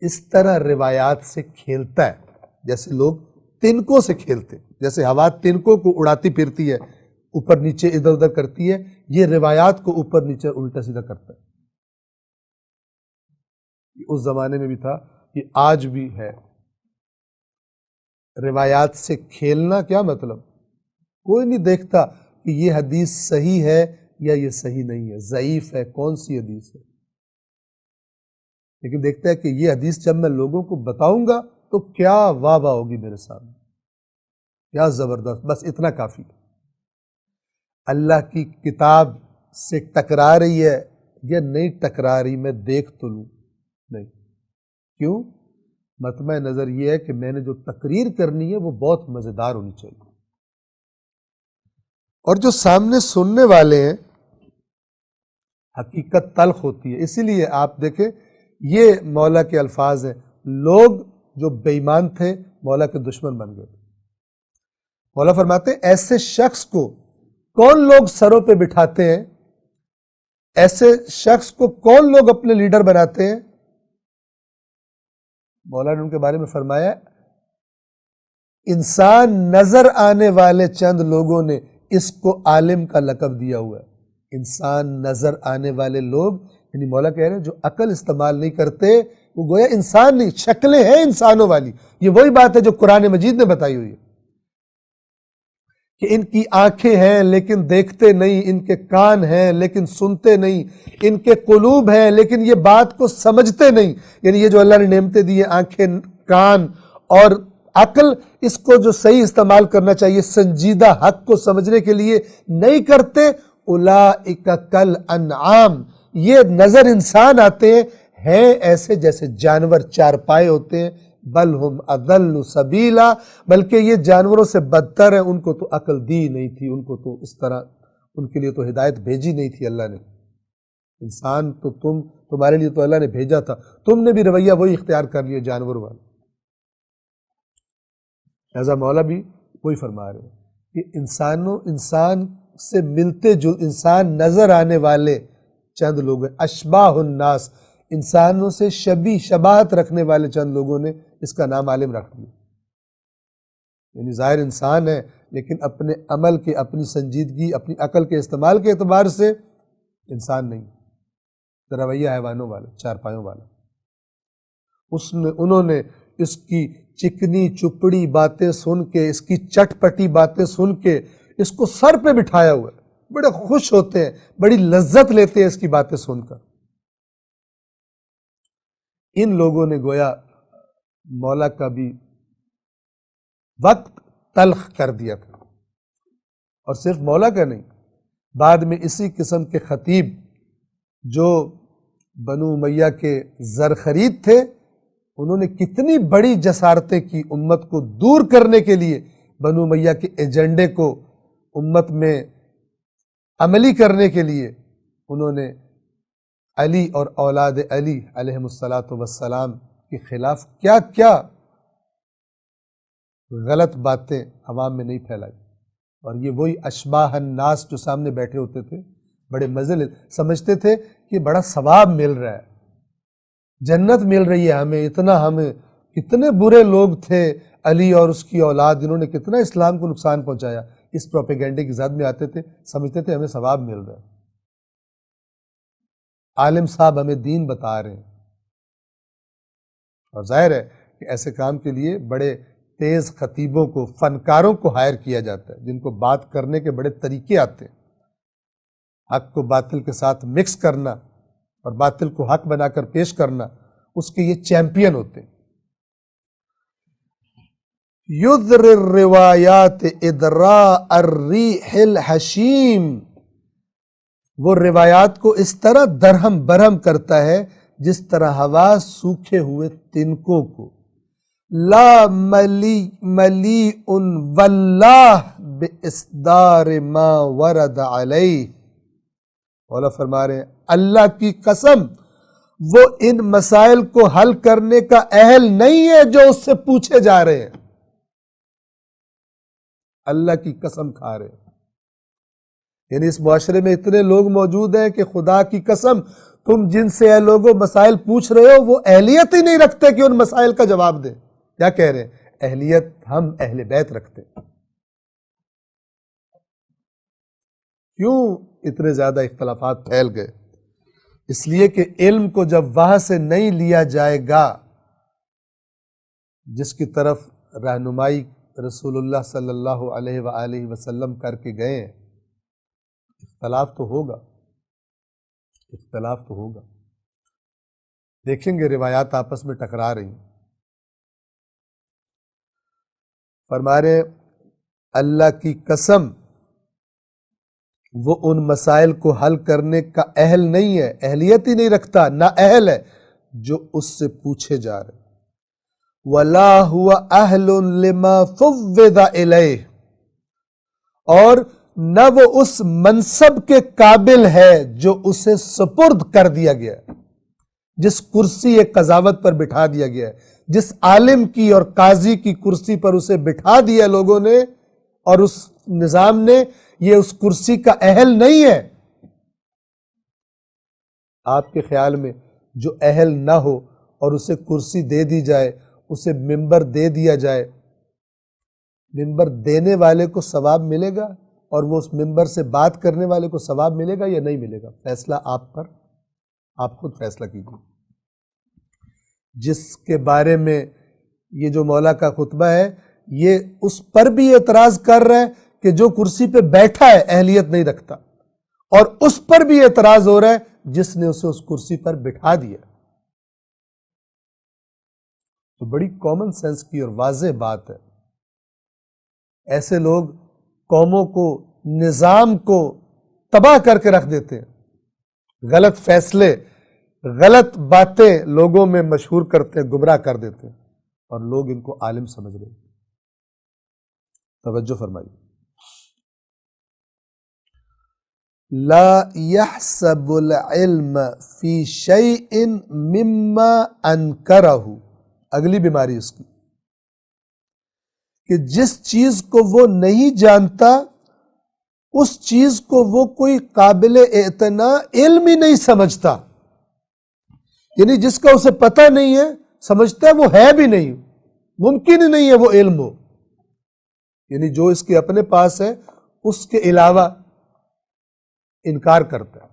اس طرح روایات سے کھیلتا ہے، جیسے لوگ تنکوں سے کھیلتے، جیسے ہوا تنکوں کو اڑاتی پھرتی ہے، اوپر نیچے ادھر ادھر کرتی ہے، یہ روایات کو اوپر نیچے الٹا سیدھا کرتا ہے۔ اس زمانے میں بھی تھا، یہ آج بھی ہے۔ روایات سے کھیلنا کیا مطلب؟ کوئی نہیں دیکھتا کہ یہ حدیث صحیح ہے یا یہ صحیح نہیں ہے، ضعیف ہے، کون سی حدیث ہے، لیکن دیکھتا ہے کہ یہ حدیث جب میں لوگوں کو بتاؤں گا تو کیا واہ واہ ہوگی میرے سامنے، کیا زبردست، بس اتنا کافی ہے۔ اللہ کی کتاب سے ٹکرا رہی ہے یا نہیں ٹکرا رہی میں دیکھ تو لوں، نہیں، کیوں؟ مطمع نظر یہ ہے کہ میں نے جو تقریر کرنی ہے وہ بہت مزیدار ہونی چاہیے، اور جو سامنے سننے والے ہیں حقیقت تلخ ہوتی ہے۔ اسی لیے آپ دیکھیں یہ مولا کے الفاظ ہیں، لوگ جو بے ایمان تھے مولا کے دشمن بن گئے۔ مولا فرماتے ہیں ایسے شخص کو کون لوگ سروں پہ بٹھاتے ہیں، ایسے شخص کو کون لوگ اپنے لیڈر بناتے ہیں؟ مولا نے ان کے بارے میں فرمایا انسان نظر آنے والے چند لوگوں نے اس کو عالم کا لقب دیا ہوا ہے۔ انسان نظر آنے والے لوگ، یعنی مولا کہہ رہے ہیں جو عقل استعمال نہیں کرتے وہ گویا انسان نہیں، شکلیں ہیں انسانوں والی۔ یہ وہی بات ہے جو قرآن مجید نے بتائی ہوئی ہے کہ ان کی آنکھیں ہیں لیکن دیکھتے نہیں، ان کے کان ہیں لیکن سنتے نہیں، ان کے قلوب ہیں لیکن یہ بات کو سمجھتے نہیں۔ یعنی یہ جو اللہ نے نعمتیں دی ہیں، آنکھیں، کان اور عقل، اس کو جو صحیح استعمال کرنا چاہیے سنجیدہ حق کو سمجھنے کے لیے نہیں کرتے، اولئک کالانعام، یہ نظر انسان آتے ہیں ایسے جیسے جانور چارپائے ہوتے ہیں، بل ہم اضل سبیلا، بلکہ یہ جانوروں سے بدتر ہیں، ان کو تو عقل دی نہیں تھی، ان کو تو اس طرح، ان کے لیے تو ہدایت بھیجی نہیں تھی اللہ نے۔ انسان تو تمہارے لیے تو اللہ نے بھیجا تھا، تم نے بھی رویہ وہی اختیار کر لیا جانور والا۔ لہذا مولا بھی وہی فرما رہے ہیں کہ انسان سے ملتے جو انسان نظر آنے والے چند لوگ ہیں، اشباہ الناس، انسانوں سے شباہت رکھنے والے چند لوگوں نے اس کا نام عالم رکھ دیا۔ یعنی ظاہر انسان ہے لیکن اپنے عمل کے، اپنی سنجیدگی، اپنی عقل کے استعمال کے اعتبار سے انسان نہیں، رویہ حیوانوں والا، چار پایوں والا۔ انہوں نے اس کی چکنی چپڑی باتیں سن کے، اس کی چٹ پٹی باتیں سن کے اس کو سر پہ بٹھایا ہوا ہے، بڑے خوش ہوتے ہیں، بڑی لذت لیتے ہیں اس کی باتیں سن کر۔ ان لوگوں نے گویا مولا کا بھی وقت تلخ کر دیا تھا، اور صرف مولا کا نہیں، بعد میں اسی قسم کے خطیب جو بنو امیہ کے زر خرید تھے، انہوں نے کتنی بڑی جسارتیں کی امت کو دور کرنے کے لیے، بنو امیہ کے ایجنڈے کو امت میں عملی کرنے کے لیے انہوں نے علی اور اولاد علی علیہم السلام کے خلاف کیا کیا غلط باتیں عوام میں نہیں پھیلائی۔ اور یہ وہی اشباہ الناس جو سامنے بیٹھے ہوتے تھے، بڑے مزے سمجھتے تھے کہ بڑا ثواب مل رہا ہے، جنت مل رہی ہے ہمیں، اتنا ہمیں، کتنے برے لوگ تھے علی اور اس کی اولاد جنہوں نے کتنا اسلام کو نقصان پہنچایا، اس پروپیگنڈے کی زد میں آتے تھے، سمجھتے تھے ہمیں ثواب مل رہا ہے، عالم صاحب ہمیں دین بتا رہے ہیں۔ اور ظاہر ہے کہ ایسے کام کے لیے بڑے تیز خطیبوں کو، فنکاروں کو ہائر کیا جاتا ہے، جن کو بات کرنے کے بڑے طریقے آتے ہیں، حق کو باطل کے ساتھ مکس کرنا اور باطل کو حق بنا کر پیش کرنا، اس کے یہ چیمپئن ہوتے ہیں۔ یذر الروایات ادراء الریح الحشیم، وہ روایات کو اس طرح درہم برہم کرتا ہے جس طرح ہوا سوکھے ہوئے تنکوں کو۔ لا ملیء واللہ باصدار ما ورد علیہ، مولا فرما رہے ہیں اللہ کی قسم وہ ان مسائل کو حل کرنے کا اہل نہیں ہے جو اس سے پوچھے جا رہے ہیں، اللہ کی قسم کھا رہے ہیں۔ یعنی اس معاشرے میں اتنے لوگ موجود ہیں کہ خدا کی قسم تم جن سے اے لوگوں مسائل پوچھ رہے ہو وہ اہلیت ہی نہیں رکھتے کہ ان مسائل کا جواب دیں۔ کیا کہہ رہے ہیں؟ اہلیت ہم اہل بیت رکھتے ہیں۔ کیوں اتنے زیادہ اختلافات پھیل گئے؟ اس لیے کہ علم کو جب وہاں سے نہیں لیا جائے گا جس کی طرف رہنمائی رسول اللہ صلی اللہ علیہ وآلہ وسلم کر کے گئے ہیں، اختلاف تو ہوگا، اختلاف تو ہوگا۔ دیکھیں گے روایات آپس میں ٹکرا رہی ہیں۔ فرما رہے اللہ کی قسم وہ ان مسائل کو حل کرنے کا اہل نہیں ہے، اہلیت ہی نہیں رکھتا، نہ اہل ہے جو اس سے پوچھے جا رہے۔ وَلَا هُوَ أَهْلٌ لِمَا فُوِّضَ إِلَيْهِ، اور نہ وہ اس منصب کے قابل ہے جو اسے سپرد کر دیا گیا ہے، جس کرسی قضاوت پر بٹھا دیا گیا ہے، جس عالم کی اور قاضی کی کرسی پر اسے بٹھا دیا لوگوں نے اور اس نظام نے، یہ اس کرسی کا اہل نہیں ہے۔ آپ کے خیال میں جو اہل نہ ہو اور اسے کرسی دے دی جائے، اسے ممبر دے دیا جائے، ممبر دینے والے کو ثواب ملے گا اور وہ اس ممبر سے بات کرنے والے کو ثواب ملے گا یا نہیں ملے گا؟ فیصلہ آپ پر، آپ خود فیصلہ کیجیے۔ جس کے بارے میں یہ جو مولا کا خطبہ ہے، یہ اس پر بھی اعتراض کر رہا ہے کہ جو کرسی پہ بیٹھا ہے اہلیت نہیں رکھتا، اور اس پر بھی اعتراض ہو رہا ہے جس نے اسے اس کرسی پر بٹھا دیا۔ تو بڑی کامن سینس کی اور واضح بات ہے، ایسے لوگ قوموں کو، نظام کو تباہ کر کے رکھ دیتے ہیں، غلط فیصلے، غلط باتیں لوگوں میں مشہور کرتے ہیں، گمراہ کر دیتے ہیں، اور لوگ ان کو عالم سمجھ رہے ہیں۔ توجہ فرمائیے۔ لا يحسب العلم فی شیء مما انکرہ، اگلی بیماری اس کی کہ جس چیز کو وہ نہیں جانتا اس چیز کو وہ کوئی قابل اعتنا علم ہی نہیں سمجھتا، یعنی جس کا اسے پتہ نہیں ہے، سمجھتا ہے وہ ہے بھی نہیں، ممکن ہی نہیں ہے وہ علم ہو۔ یعنی جو اس کے اپنے پاس ہے اس کے علاوہ انکار کرتا ہے۔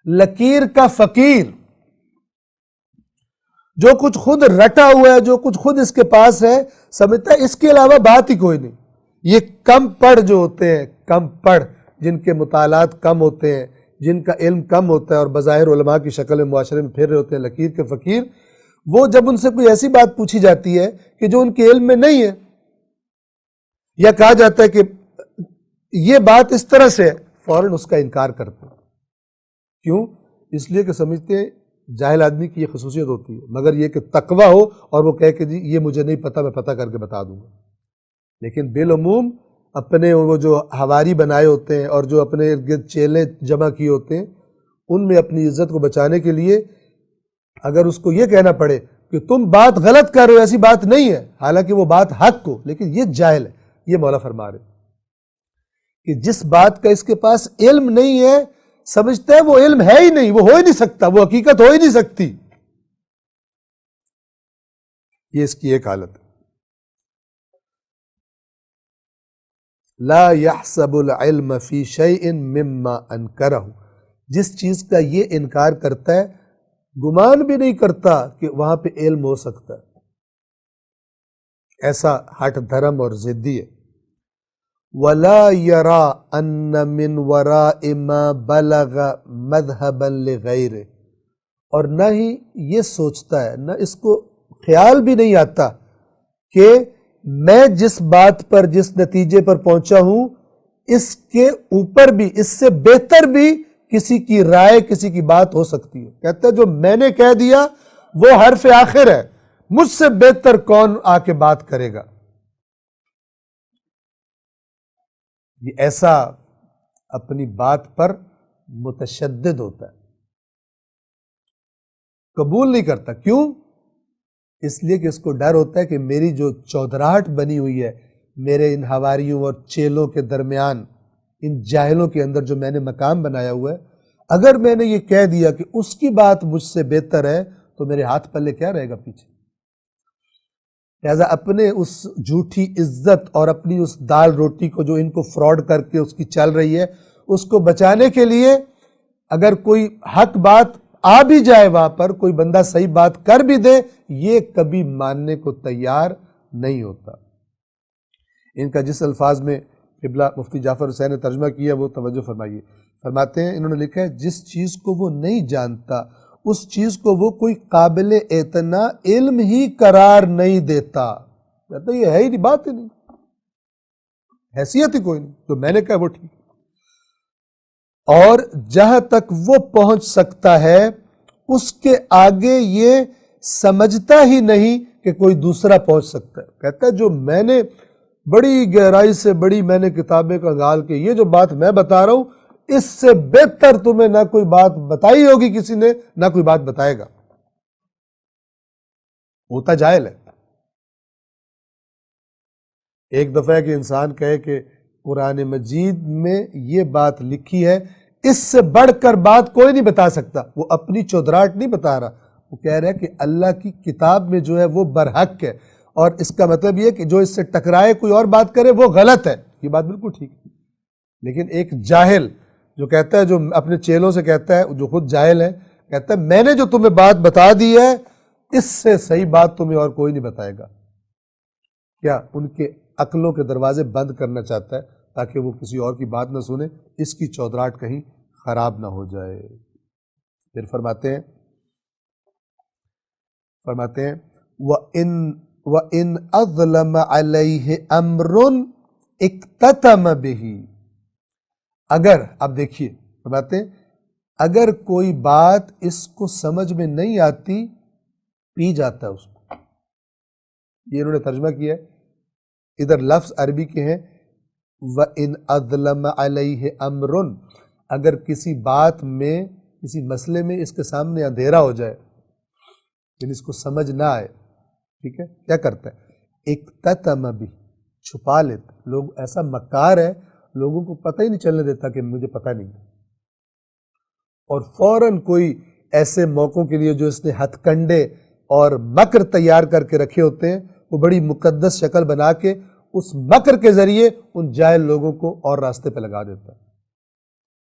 لکیر کا فقیر، جو کچھ خود رٹا ہوا ہے، جو کچھ خود اس کے پاس ہے، سمجھتا ہے اس کے علاوہ بات ہی کوئی نہیں۔ یہ کم پڑھ جو ہوتے ہیں، کم پڑھ، جن کے مطالعات کم ہوتے ہیں، جن کا علم کم ہوتا ہے اور بظاہر علماء کی شکل میں معاشرے میں پھر رہے ہوتے ہیں، لکیر کے فقیر، وہ جب ان سے کوئی ایسی بات پوچھی جاتی ہے کہ جو ان کے علم میں نہیں ہے، یا کہا جاتا ہے کہ یہ بات اس طرح سے ہے، فوراً اس کا انکار کرتے ہیں۔ کیوں؟ اس لیے کہ سمجھتے ہیں جاہل آدمی کی یہ خصوصیت ہوتی ہے، مگر یہ کہ تقوی ہو اور وہ کہے کہ جی یہ مجھے نہیں پتہ، میں پتہ کر کے بتا دوں گا۔ لیکن بالعموم اپنے وہ جو حواری بنائے ہوتے ہیں اور جو اپنے ارد گرد چیلے جمع کیے ہوتے ہیں، ان میں اپنی عزت کو بچانے کے لیے اگر اس کو یہ کہنا پڑے کہ تم بات غلط کر رہے ہو، ایسی بات نہیں ہے، حالانکہ وہ بات حق کو، لیکن یہ جاہل ہے، یہ مولا فرما رہے کہ جس بات کا اس کے پاس علم نہیں ہے، سمجھتا ہے وہ علم ہے ہی نہیں، وہ ہو ہی نہیں سکتا، وہ حقیقت ہو ہی نہیں سکتی۔ یہ اس کی ایک حالت ہے۔ لا يحسب العلم فی شیء مما انکرہ، جس چیز کا یہ انکار کرتا ہے گمان بھی نہیں کرتا کہ وہاں پہ علم ہو سکتا ہے، ایسا ہٹ دھرم اور ضدی ہے۔ وَلَا يَرَى أَنَّ مِنْ وَرَاءِ مَا بَلَغَ مَذْهَبًا لِغَيْرِ، اور نہ ہی یہ سوچتا ہے، نہ اس کو خیال بھی نہیں آتا کہ میں جس بات پر، جس نتیجے پر پہنچا ہوں، اس کے اوپر بھی، اس سے بہتر بھی کسی کی رائے، کسی کی بات ہو سکتی ہے۔ کہتا ہے جو میں نے کہہ دیا وہ حرف آخر ہے، مجھ سے بہتر کون آ کے بات کرے گا۔ یہ ایسا اپنی بات پر متشدد ہوتا ہے، قبول نہیں کرتا۔ کیوں؟ اس لیے کہ اس کو ڈر ہوتا ہے کہ میری جو چودراہٹ بنی ہوئی ہے، میرے ان حواریوں اور چیلوں کے درمیان، ان جاہلوں کے اندر جو میں نے مقام بنایا ہوا ہے، اگر میں نے یہ کہہ دیا کہ اس کی بات مجھ سے بہتر ہے، تو میرے ہاتھ پلے کیا رہے گا پیچھے؟ لہذا اپنے اس جھوٹی عزت اور اپنی اس دال روٹی کو جو ان کو فراڈ کر کے اس کی چل رہی ہے، اس کو بچانے کے لیے اگر کوئی حق بات آ بھی جائے، وہاں پر کوئی بندہ صحیح بات کر بھی دے، یہ کبھی ماننے کو تیار نہیں ہوتا۔ ان کا جس الفاظ میں قبلہ مفتی جعفر حسین نے ترجمہ کیا وہ توجہ فرمائیے۔ فرماتے ہیں، انہوں نے لکھا ہے جس چیز کو وہ نہیں جانتا اس چیز کو وہ کوئی قابل اعتنا علم ہی قرار نہیں دیتا۔ کہتا یہ ہے ہی نہیں، بات ہی نہیں، حیثیت ہی کوئی نہیں، تو میں نے کہا وہ ٹھیک۔ اور جہاں تک وہ پہنچ سکتا ہے اس کے آگے یہ سمجھتا ہی نہیں کہ کوئی دوسرا پہنچ سکتا ہے۔ کہتا ہے جو میں نے بڑی گہرائی سے، بڑی میں نے کتابیں کا گال کے یہ جو بات میں بتا رہا ہوں، اس سے بہتر تمہیں نہ کوئی بات بتائی ہوگی کسی نے، نہ کوئی بات بتائے گا۔ ہوتا جاہل ہے۔ ایک دفعہ کہ انسان کہے کہ قرآن مجید میں یہ بات لکھی ہے، اس سے بڑھ کر بات کوئی نہیں بتا سکتا، وہ اپنی چودراہٹ نہیں بتا رہا، وہ کہہ رہا ہے کہ اللہ کی کتاب میں جو ہے وہ برحق ہے، اور اس کا مطلب یہ کہ جو اس سے ٹکرائے کوئی اور بات کرے وہ غلط ہے۔ یہ بات بالکل ٹھیک ہے۔ لیکن ایک جاہل جو کہتا ہے، جو اپنے چیلوں سے کہتا ہے، جو خود جاہل ہے، کہتا ہے میں نے جو تمہیں بات بتا دی ہے، اس سے صحیح بات تمہیں اور کوئی نہیں بتائے گا۔ کیا ان کے عقلوں کے دروازے بند کرنا چاہتا ہے تاکہ وہ کسی اور کی بات نہ سنے، اس کی چودراہٹ کہیں خراب نہ ہو جائے۔ پھر فرماتے ہیں وَإِنْ أَظْلَمَ عَلَيْهِ أَمْرٌ اِكْتَتَمَ بِهِ، اگر، اب دیکھیے فرماتے ہیں اگر کوئی بات اس کو سمجھ میں نہیں آتی، پی جاتا ہے اس کو۔ یہ انہوں نے ترجمہ کیا ہے، ادھر لفظ عربی کے ہیں وَإِنْ أَظْلَمَ عَلَيْهِ أَمْرٌ، اگر کسی بات میں، کسی مسئلے میں اس کے سامنے اندھیرا ہو جائے، یعنی اس کو سمجھ نہ آئے، ٹھیک ہے، کیا کرتا ہے؟ اِكْتَتَمَ بِهِ، چھپا لیتا۔ لوگ ایسا مکار ہے، لوگوں کو پتہ ہی نہیں چلنے دیتا کہ مجھے پتہ نہیں، اور فوراً کوئی ایسے موقعوں کے لیے جو اس نے ہتھ کنڈے اور مکر تیار کر کے رکھے ہوتے ہیں، وہ بڑی مقدس شکل بنا کے اس مکر کے ذریعے ان جاہل لوگوں کو اور راستے پہ لگا دیتا ہے.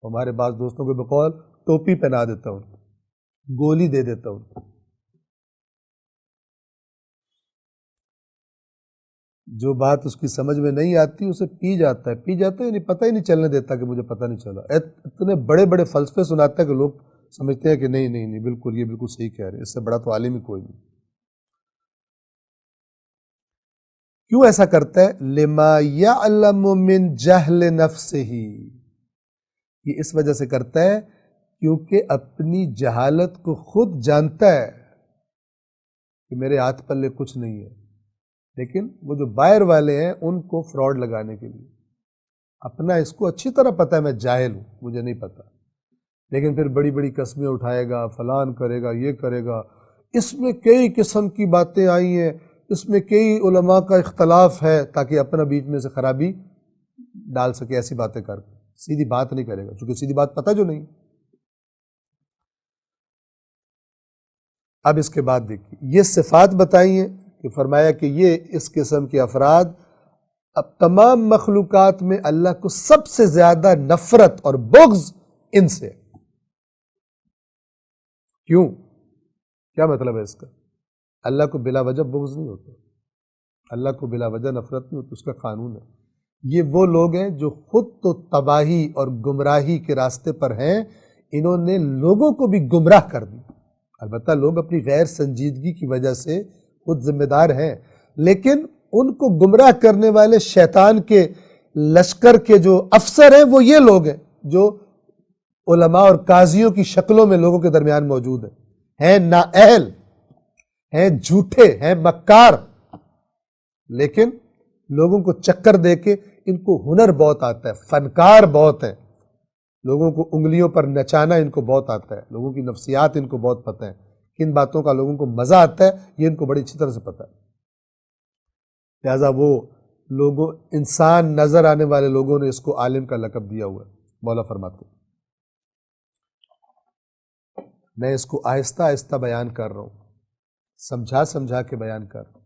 ہمارے بعض دوستوں کے بقول ٹوپی پہنا دیتا ہے ان کو, گولی دے دیتا ہے ان کو. جو بات اس کی سمجھ میں نہیں آتی اسے پی جاتا ہے یعنی پتہ ہی نہیں چلنے دیتا کہ مجھے پتہ نہیں چلا. اتنے بڑے بڑے فلسفے سناتا ہے کہ لوگ سمجھتے ہیں کہ نہیں بالکل یہ بالکل صحیح کہہ رہے ہیں, اس سے بڑا تو عالم ہی کوئی نہیں. کیوں ایسا کرتا ہے؟ لما یعلم من جہل نفسہ, یہ اس وجہ سے کرتا ہے کیونکہ اپنی جہالت کو خود جانتا ہے کہ میرے ہاتھ پلے کچھ نہیں ہے, لیکن وہ جو باہر والے ہیں ان کو فراڈ لگانے کے لیے. اپنا اس کو اچھی طرح پتہ ہے میں جاہل ہوں, مجھے نہیں پتہ, لیکن پھر بڑی بڑی قسمیں اٹھائے گا, فلان کرے گا, یہ کرے گا. اس میں کئی قسم کی باتیں آئی ہیں, اس میں کئی علماء کا اختلاف ہے, تاکہ اپنا بیچ میں سے خرابی ڈال سکے. ایسی باتیں کر کے سیدھی بات نہیں کرے گا, چونکہ سیدھی بات پتہ جو نہیں. اب اس کے بعد دیکھیے یہ صفات بتائی ہیں کہ فرمایا کہ یہ اس قسم کے افراد اب تمام مخلوقات میں اللہ کو سب سے زیادہ نفرت اور بغض ان سے. کیوں؟ کیا مطلب ہے اس کا؟ اللہ کو بلا وجہ بغض نہیں ہوتا, اللہ کو بلا وجہ نفرت نہیں ہوتی, اس کا قانون ہے. یہ وہ لوگ ہیں جو خود تو تباہی اور گمراہی کے راستے پر ہیں, انہوں نے لوگوں کو بھی گمراہ کر دی. البتہ لوگ اپنی غیر سنجیدگی کی وجہ سے خود ذمہ دار ہیں, لیکن ان کو گمراہ کرنے والے شیطان کے لشکر کے جو افسر ہیں وہ یہ لوگ ہیں جو علماء اور قاضیوں کی شکلوں میں لوگوں کے درمیان موجود ہیں نااہل, ہیں جھوٹے, ہیں مکار, لیکن لوگوں کو چکر دے کے ان کو ہنر بہت آتا ہے, فنکار بہت ہیں, لوگوں کو انگلیوں پر نچانا ان کو بہت آتا ہے, لوگوں کی نفسیات ان کو بہت پتہ ہے, کن باتوں کا لوگوں کو مزہ آتا ہے یہ ان کو بڑی اچھی طرح سے پتہ ہے. لہٰذا وہ لوگوں انسان نظر آنے والے لوگوں نے اس کو عالم کا لقب دیا ہوا ہے. مولا فرماتے ہیں, میں اس کو آہستہ آہستہ بیان کر رہا ہوں, سمجھا کے بیان کر رہا ہوں.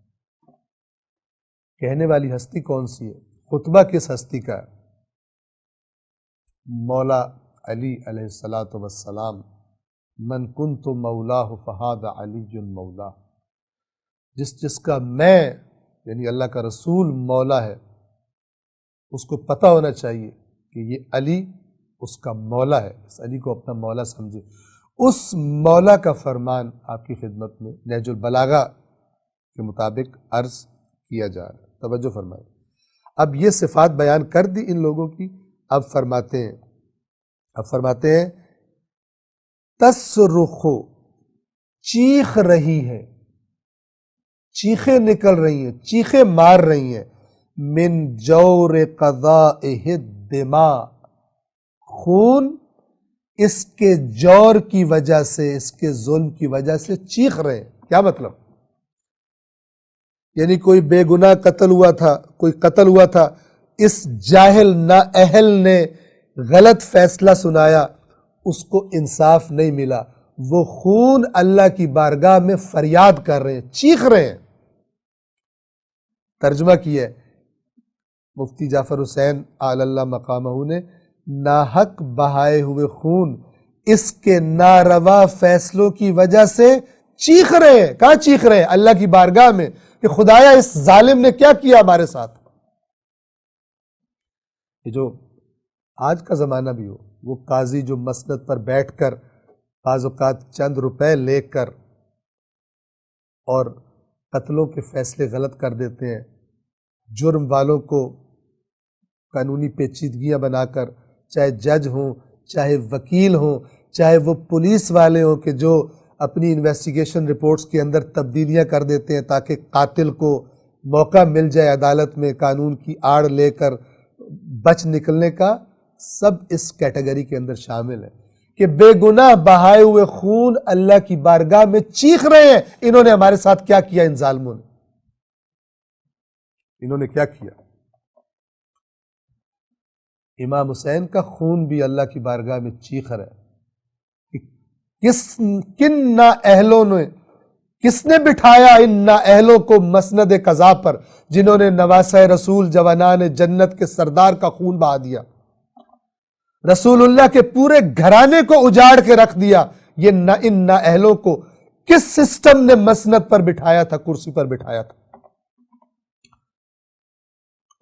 کہنے والی ہستی کون سی ہے؟ خطبہ کس ہستی کا ہے؟ مولا علی علیہ السلام. من کنت مولاہ فہذا علی مولا, جس کا میں یعنی اللہ کا رسول مولا ہے, اس کو پتہ ہونا چاہیے کہ یہ علی اس کا مولا ہے, اس علی کو اپنا مولا سمجھے. اس مولا کا فرمان آپ کی خدمت میں نہج البلاغہ کے مطابق عرض کیا جا رہا ہے. توجہ فرمائیں. اب یہ صفات بیان کر دی ان لوگوں کی. اب فرماتے ہیں تصرخ, چیخ رہی ہے, چیخیں نکل رہی ہیں, چیخیں مار رہی ہیں, من جور قضائہ الدماء, خون اس کے جور کی وجہ سے, اس کے ظلم کی وجہ سے چیخ رہے ہیں. کیا مطلب؟ یعنی کوئی بے گناہ قتل ہوا تھا, کوئی قتل ہوا تھا, اس جاہل نااہل نے غلط فیصلہ سنایا, اس کو انصاف نہیں ملا, وہ خون اللہ کی بارگاہ میں فریاد کر رہے ہیں, چیخ رہے ہیں. ترجمہ کیا ہے مفتی جعفر حسین اعلی اللہ مقامہ نے, ناحق بہائے ہوئے خون اس کے ناروا فیصلوں کی وجہ سے چیخ رہے ہیں. کہاں چیخ رہے ہیں؟ اللہ کی بارگاہ میں, کہ خدایا اس ظالم نے کیا کیا ہمارے ساتھ. یہ جو آج کا زمانہ بھی ہو, وہ قاضی جو مسند پر بیٹھ کر بعض اوقات چند روپے لے کر اور قتلوں کے فیصلے غلط کر دیتے ہیں, جرم والوں کو قانونی پیچیدگیاں بنا کر, چاہے جج ہوں, چاہے وکیل ہوں, چاہے وہ پولیس والے ہوں کہ جو اپنی انویسٹیگیشن رپورٹس کے اندر تبدیلیاں کر دیتے ہیں تاکہ قاتل کو موقع مل جائے عدالت میں قانون کی آڑ لے کر بچ نکلنے کا, سب اس کیٹیگری کے اندر شامل ہے کہ بے گناہ بہائے ہوئے خون اللہ کی بارگاہ میں چیخ رہے ہیں, انہوں نے ہمارے ساتھ کیا کیا, ان ظالموں نے, انہوں نے کیا کیا. امام حسین کا خون بھی اللہ کی بارگاہ میں چیخ رہا ہے کہ کن نااہلوں نے کس نے بٹھایا ان نااہلوں کو مسند قضا پر جنہوں نے نواسہ رسول جوانان جنت کے سردار کا خون بہا دیا، رسول اللہ کے پورے گھرانے کو اجاڑ کے رکھ دیا؟ یہ ان نااہلوں کو کس سسٹم نے مسند پر بٹھایا تھا، کرسی پر بٹھایا تھا؟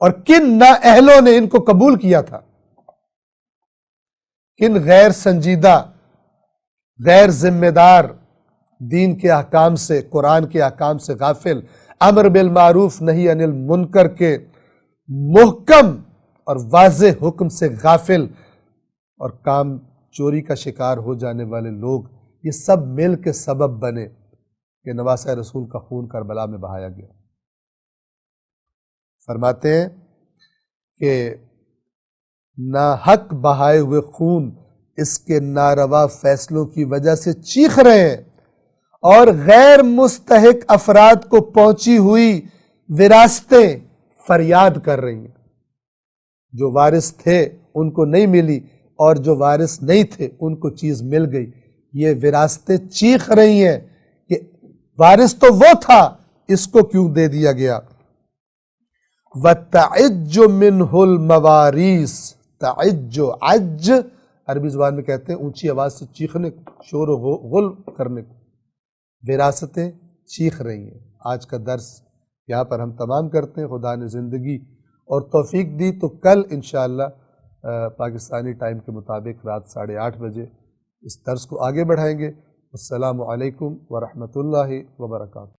اور کن نااہلوں نے ان کو قبول کیا تھا؟ کن غیر سنجیدہ، غیر ذمہ دار، دین کے احکام سے، قرآن کے احکام سے غافل، امر بالمعروف نہی عن المنکر کے محکم اور واضح حکم سے غافل اور کام چوری کا شکار ہو جانے والے لوگ، یہ سب مل کے سبب بنے کہ نواسہ رسول کا خون کربلا میں بہایا گیا۔ فرماتے ہیں کہ ناحق بہائے ہوئے خون اس کے ناروا فیصلوں کی وجہ سے چیخ رہے ہیں، اور غیر مستحق افراد کو پہنچی ہوئی وراثتیں فریاد کر رہی ہیں۔ جو وارث تھے ان کو نہیں ملی، اور جو وارث نہیں تھے ان کو چیز مل گئی۔ یہ وراثتیں چیخ رہی ہیں کہ وارث تو وہ تھا، اس کو کیوں دے دیا گیا؟ وَتَعِجُّ مِنْهُ الْمَوَارِيث، تعج، عج عربی زبان میں کہتے ہیں اونچی آواز سے چیخنے کو، شور و غل کرنے کو۔ وراثتیں چیخ رہی ہیں۔ آج کا درس یہاں پر ہم تمام کرتے ہیں۔ خدا نے زندگی اور توفیق دی تو کل انشاءاللہ پاکستانی ٹائم کے مطابق رات 8:30 بجے اس درس کو آگے بڑھائیں گے۔ السلام علیکم ورحمۃ اللہ وبرکاتہ۔